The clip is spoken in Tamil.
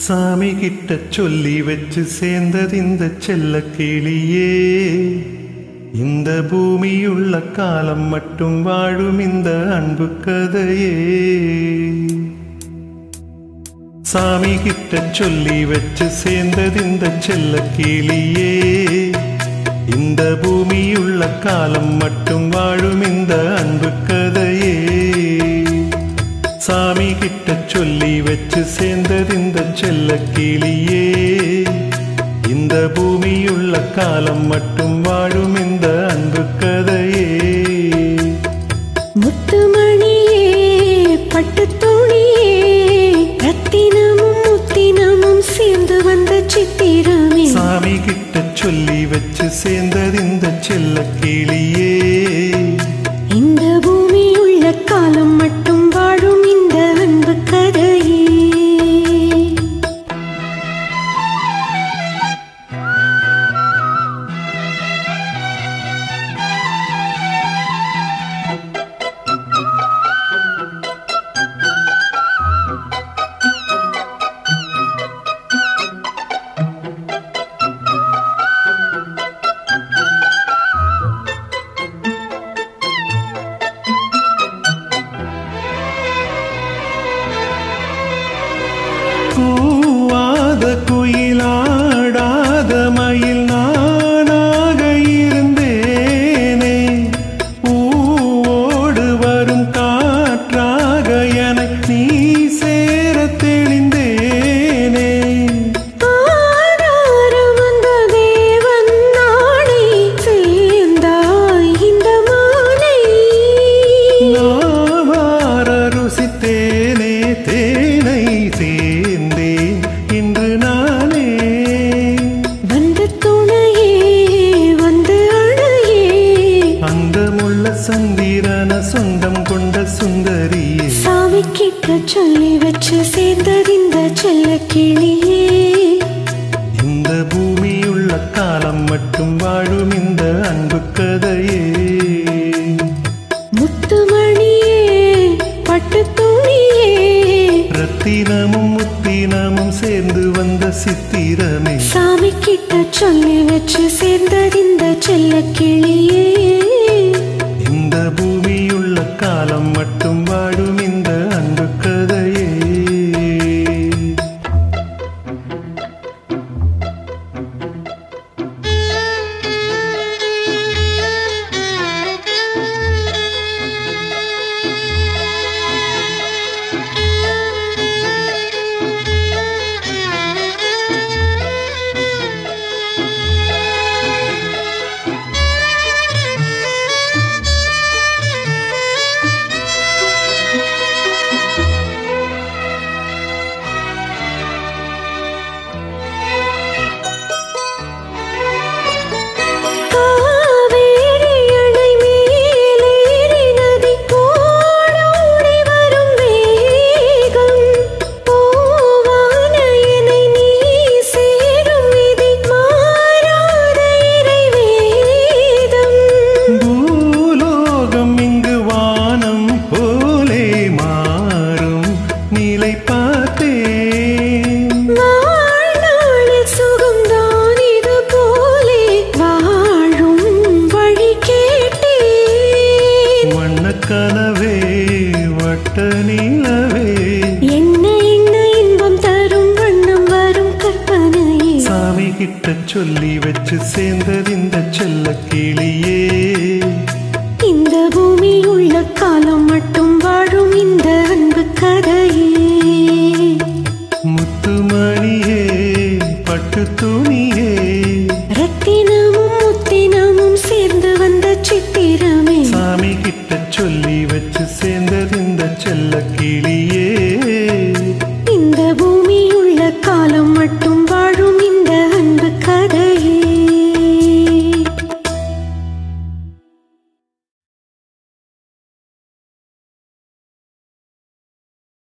சாமி கிட்ட சொல்லி வச்சு சேர்ந்தது இந்த செல்ல கிளியே. இந்த பூமியுள்ள காலம் மட்டும் வாழும் இந்த அன்பு கதையே. சாமி கிட்ட சொல்லி வச்சு சேர்ந்தது இந்த செல்ல கிளியே. இந்த பூமியுள்ள காலம் மட்டும் வாழும் இந்த அன்பு கதையே. சாமி கிட்ட சொல்லி வச்சு சேர்ந்தது இந்த செல்ல கிளியே. இந்த பூமியுள்ள காலம் மட்டும் வாழும் இந்த அன்பு கதையே. முத்துமணியே பட்டு துணியே ரத்தினமும் முத்தினமும் சேர்ந்து வந்த சித்திரமே. சாமி கிட்ட சொல்லி வச்சு சேர்ந்தது இந்த செல்ல கிளியே. இந்த பூமியுள்ள காலம் மட்டும் வாழும் இந்த அன்பு கதையே. கூவாத குயிலாடாத மயில் நானாக இருந்தேனே. பூவோடு வரும் காற்றாக என நீ சேர தெளிந்தேனே. வந்த தேவன் நாடை சேர்ந்தாய் இந்த மாலை. நாவார ருசித்தேனே தேனை சேர்ந்தேன் இன்று நானே. வந்து துணையே வந்து அழையே அந்த முள்ள சந்திரன சொந்தம் கொண்ட சுந்தரியே. சாமி கிட்ட சொல்லி வச்சு சேர்ந்தது இந்த செல்ல கிளியே. இந்த பூமியுள்ள காலம் மட்டும் வாழும் இந்த அன்பு கதையே. முத்துமணியே பட்டு துணியே ரத்தினமும் முத்தினமும் சேர்ந்து வந்த சித்திரமே. சாமி கிட்ட சொல்லி வச்சு சேர்ந்தது இந்த செல்ல கிளியே. இந்த பூமியுள்ள காலம் மட்டும் வாழும் இந்த அன்பு கதையே. கனவே வட்ட நிலவே என்ன என்ன இன்பம் தரும் வண்ணம் வரும் கற்பனையே. சாமி கிட்ட சொல்லி வச்சு சேர்ந்தது இந்த செல்ல கிளியே.